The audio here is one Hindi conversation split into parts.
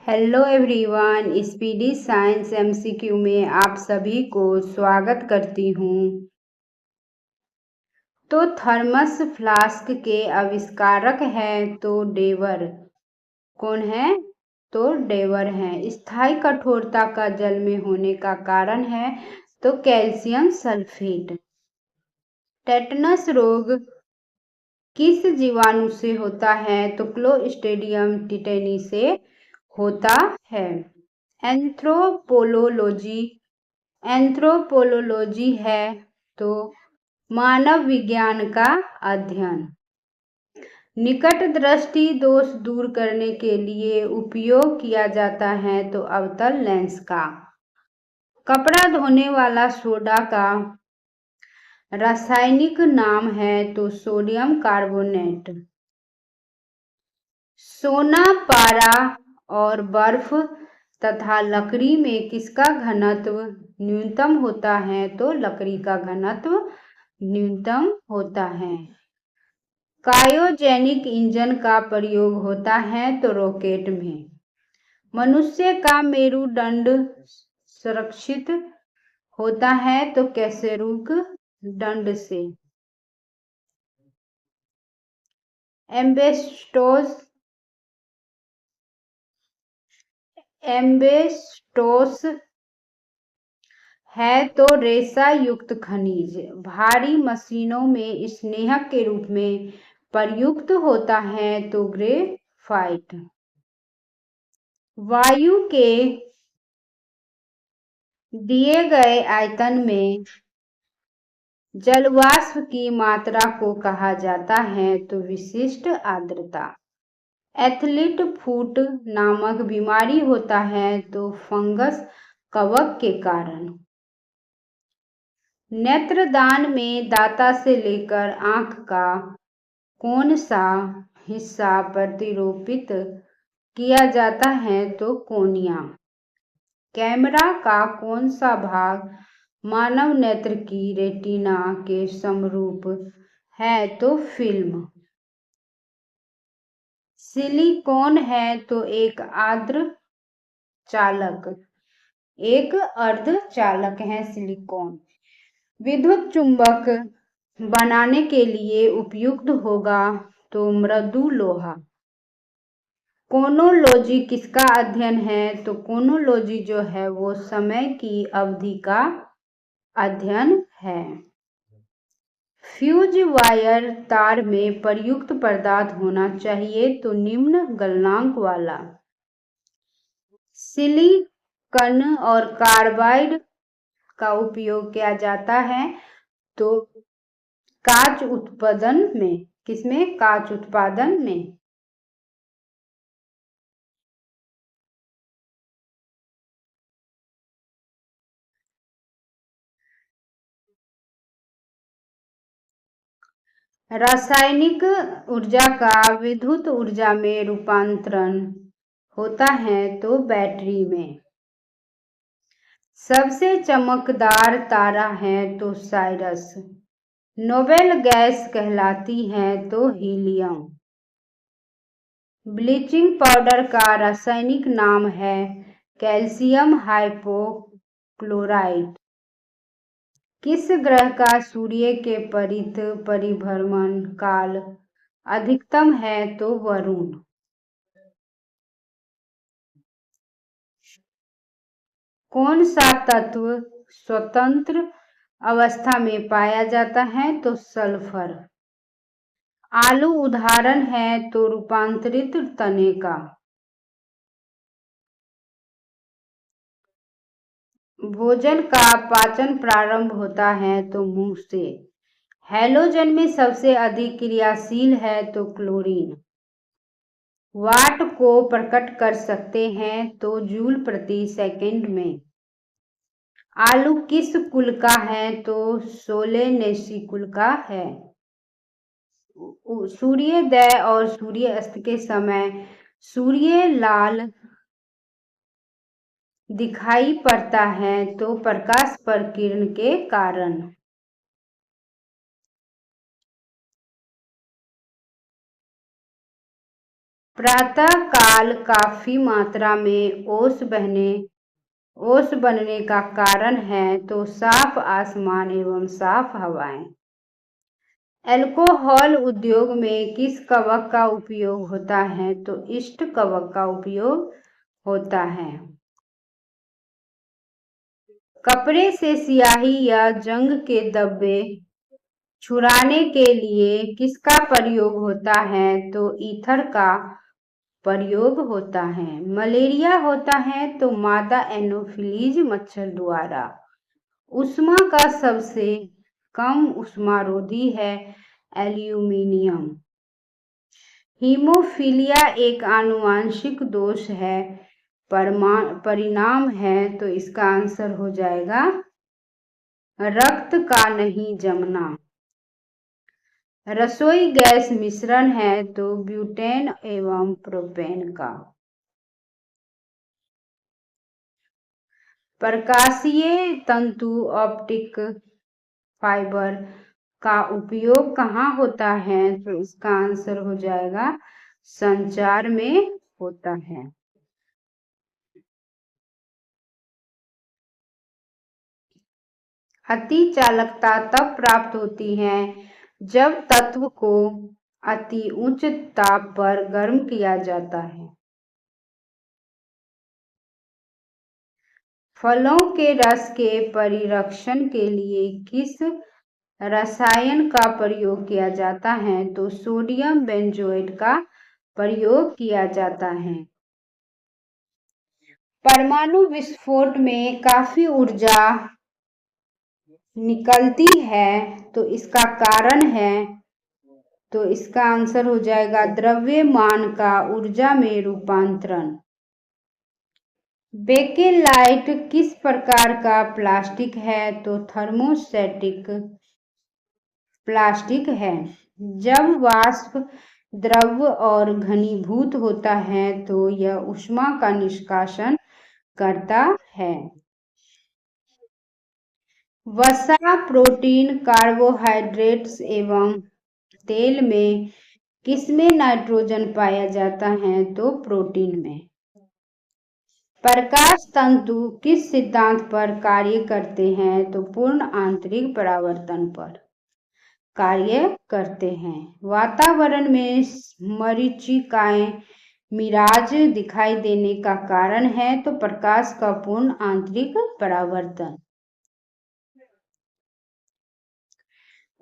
Hello everyone, speedy science MCQ में आप सभी को स्वागत करती हूँ। तो थर्मस फ्लास्क के आविष्कारक हैं तो डेवर। कौन है? तो डेवर हैं। स्थायी कठोरता का जल में होने का कारण है तो कैल्शियम सल्फेट। टेटनस रोग किस जीवाणु से होता है? तो क्लोस्ट्रीडियम टिटेनी से होता है। एंथ्रोपोलॉजी है तो मानव विज्ञान का अध्ययन। निकट दृष्टि दोष दूर करने के लिए उपयोग किया जाता है तो अवतल लेंस का। कपड़ा धोने वाला सोडा का रासायनिक नाम है तो सोडियम कार्बोनेट। सोना, पारा और बर्फ तथा लकड़ी में किसका घनत्व न्यूनतम होता है? तो लकड़ी का घनत्व न्यूनतम होता है। क्रायोजेनिक इंजन का प्रयोग होता है तो रॉकेट में। मनुष्य का मेरुदंड संरक्षित होता है तो कैसेरुक दंड से। एम्बेस्टोस है तो रेशा युक्त खनिज। भारी मशीनों में स्नेहक के रूप में प्रयुक्त होता है तो ग्रेफाइट। वायु के दिए गए आयतन में जलवाष्प की मात्रा को कहा जाता है तो विशिष्ट आर्द्रता। एथलीट फुट नामक बीमारी होता है तो फंगस कवक के कारण। नेत्रदान में दाता से लेकर आंख का कौन सा हिस्सा प्रतिरोपित किया जाता है? तो कोनिया। कैमरा का कौन सा भाग मानव नेत्र की रेटिना के समरूप है? तो फिल्म। सिलिकॉन है तो एक अर्धचालक है सिलिकॉन। विद्युत चुंबक बनाने के लिए उपयुक्त होगा तो मृदु लोहा। कोनोलॉजी किसका अध्ययन है? तो कोनोलॉजी जो है वो समय की अवधि का अध्ययन है। फ्यूज वायर तार में प्रयुक्त पदार्थ होना चाहिए तो निम्न गलनांक वाला। सिलिकॉन और कार्बाइड का उपयोग किया जाता है तो कांच उत्पादन में। किसमें? कांच उत्पादन में। रासायनिक ऊर्जा का विद्युत ऊर्जा में रूपांतरण होता है तो बैटरी में। सबसे चमकदार तारा है तो साइरस। नोबेल गैस कहलाती है तो हीलियम। ब्लीचिंग पाउडर का रासायनिक नाम है कैल्शियम हाइपोक्लोराइट। किस ग्रह का सूर्य के परिभ्रमण काल अधिकतम है? तो वरुण। कौन सा तत्व स्वतंत्र अवस्था में पाया जाता है? तो सल्फर। आलू उदाहरण है तो रूपांतरित तने का। भोजन का पाचन प्रारंभ होता है तो मुंह से। हैलोजन में सबसे अधिक क्रियाशील है तो क्लोरीन। वाट को प्रकट कर सकते हैं तो जूल प्रति सेकंड में। आलू किस कुल का है? तो सोलेनेसी कुल का है। सूर्योदय और सूर्यास्त के समय सूर्य लाल दिखाई पड़ता है तो प्रकाश प्रकीर्ण के कारण। प्रातः काल काफी मात्रा में ओस बनने का कारण है तो साफ आसमान एवं साफ हवाएं। अल्कोहल उद्योग में किस कवक का उपयोग होता है तो ईस्ट कवक का उपयोग होता है। कपड़े से स्याही या जंग के धब्बे छुड़ाने के लिए किसका प्रयोग होता है तो ईथर का प्रयोग होता है। मलेरिया होता है तो मादा एनोफिलीज मच्छर द्वारा। ऊष्मा का सबसे कम ऊष्मारोधी है एल्यूमीनियम। हीमोफीलिया एक आनुवांशिक दोष है परिणाम है तो इसका आंसर हो जाएगा रक्त का नहीं जमना। रसोई गैस मिश्रण है तो ब्यूटेन एवं प्रोपेन का। प्रकाशीय तंतु ऑप्टिक फाइबर का उपयोग कहाँ होता है तो इसका आंसर हो जाएगा संचार में होता है। अति चालकता तब प्राप्त होती है जब तत्व को अति उच्च ताप पर गर्म किया जाता है। फलों के रस के परिरक्षण के लिए किस रसायन का प्रयोग किया जाता है तो सोडियम बेंजोएट का प्रयोग किया जाता है। परमाणु विस्फोट में काफी ऊर्जा निकलती है तो इसका कारण है तो इसका आंसर हो जाएगा द्रव्यमान का ऊर्जा में रूपांतरण। बेकेलाइट किस प्रकार का प्लास्टिक है तो थर्मोस्टेटिक प्लास्टिक है। जब वाष्प द्रव और घनीभूत होता है तो यह ऊष्मा का निष्कासन करता है। वसा, प्रोटीन, कार्बोहाइड्रेट्स एवं तेल में किसमें नाइट्रोजन पाया जाता है तो प्रोटीन में। प्रकाश तंतु किस सिद्धांत पर कार्य करते हैं तो पूर्ण आंतरिक परावर्तन पर कार्य करते हैं। वातावरण में मरीचिकाएं मिराज दिखाई देने का कारण है तो प्रकाश का पूर्ण आंतरिक परावर्तन।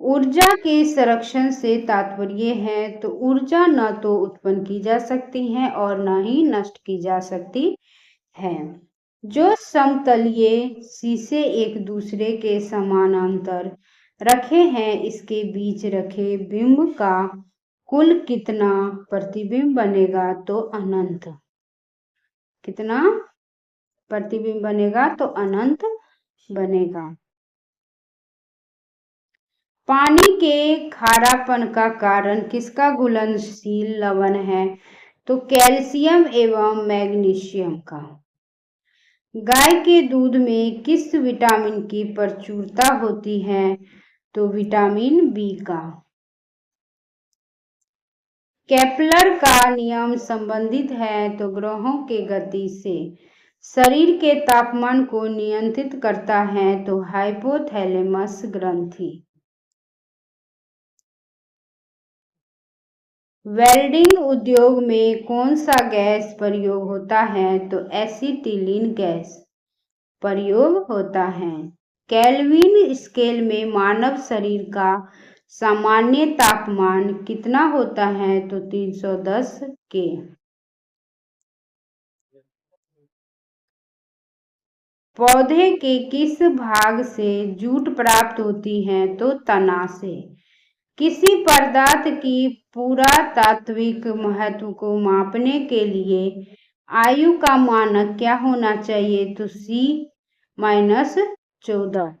ऊर्जा के संरक्षण से तात्पर्य है तो ऊर्जा न तो उत्पन्न की जा सकती है और न ही नष्ट की जा सकती है। जो समतलीय शीशे एक दूसरे के समानांतर रखे हैं इसके बीच रखे बिंब का कुल कितना प्रतिबिंब बनेगा तो अनंत। कितना प्रतिबिंब बनेगा तो अनंत बनेगा। पानी के खारापन का कारण किसका घुलनशील लवण है तो कैल्शियम एवं मैग्नीशियम का। गाय के दूध में किस विटामिन की प्रचुरता होती है तो विटामिन बी का। केपलर का नियम संबंधित है तो ग्रहों के गति से। शरीर के तापमान को नियंत्रित करता है तो हाइपोथैलेमस ग्रंथि। वेल्डिंग उद्योग में कौन सा गैस प्रयोग होता है तो एसिटिलीन गैस प्रयोग होता है। केल्विन स्केल में मानव शरीर का सामान्य तापमान कितना होता है तो 310 के। पौधे के किस भाग से जूट प्राप्त होती है तो तना से। किसी पदार्थ की पुरातात्विक महत्व को मापने के लिए आयु का मानक क्या होना चाहिए तो C-14।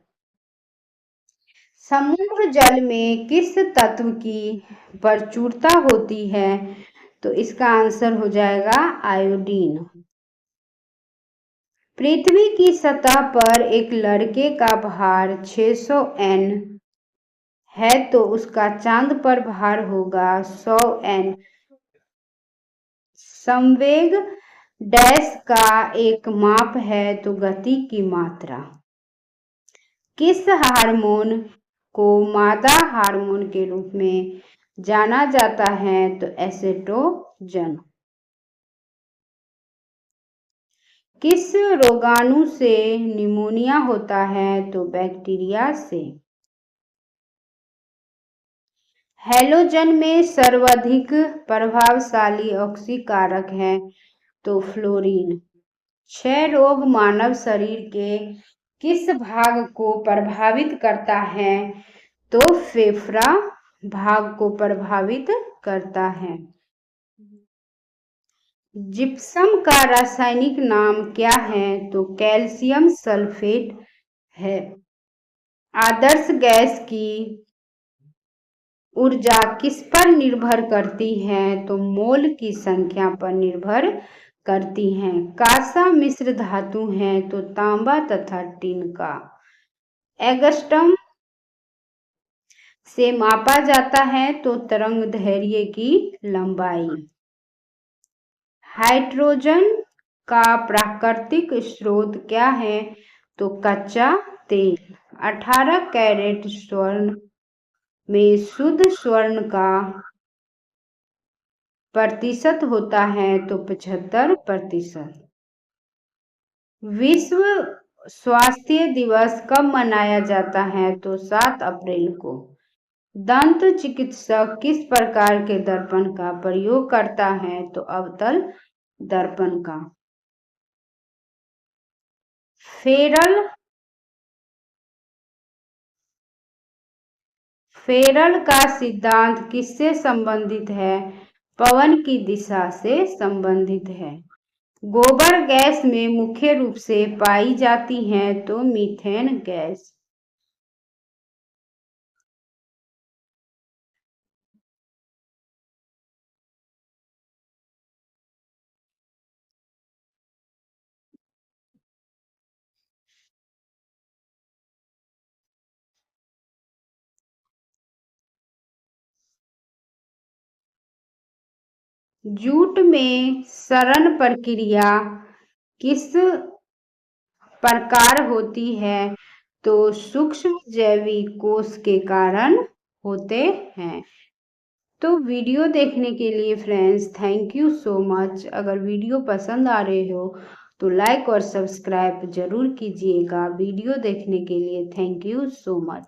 समुद्र जल में किस तत्व की प्रचुरता होती है तो इसका आंसर हो जाएगा आयोडीन। पृथ्वी की सतह पर एक लड़के का भार 600 N है तो उसका चांद पर भार होगा 100 N। संवेग डैश का एक माप है तो गति की मात्रा। किस हार्मोन को मादा हार्मोन के रूप में जाना जाता है तो एस्ट्रोजन। किस रोगाणु से निमोनिया होता है तो बैक्टीरिया से। हैलोजन में सर्वाधिक प्रभावशाली ऑक्सीकारक है तो फ्लोरीन। क्षय रोग मानव शरीर के किस भाग को प्रभावित करता है तो फेफड़ा भाग को प्रभावित करता है। जिप्सम का रासायनिक नाम क्या है तो कैल्शियम सल्फेट है। आदर्श गैस की ऊर्जा किस पर निर्भर करती है तो मोल की संख्या पर निर्भर करती हैं। कांसा मिश्र धातु है तो तांबा तथा टिन का। एंगस्ट्रम से मापा जाता है तो तरंग दैर्घ्य की लंबाई। हाइड्रोजन का प्राकृतिक स्रोत क्या है तो कच्चा तेल। 18 कैरेट स्वर्ण में शुद्ध स्वर्ण का प्रतिशत होता है तो 75%। विश्व स्वास्थ्य दिवस कब मनाया जाता है तो 7 अप्रैल को। दंत चिकित्सक किस प्रकार के दर्पण का प्रयोग करता है तो अवतल दर्पण का। फेरल का सिद्धांत किससे संबंधित है पवन की दिशा से संबंधित है। गोबर गैस में मुख्य रूप से पाई जाती है तो मीथेन गैस। जूट में सड़न प्रक्रिया किस प्रकार होती है तो सूक्ष्म जैविक कोश के कारण होते हैं। तो वीडियो देखने के लिए friends thank you so much. अगर वीडियो पसंद आ रहे हो तो लाइक और सब्सक्राइब जरूर कीजिएगा। वीडियो देखने के लिए थैंक यू सो मच।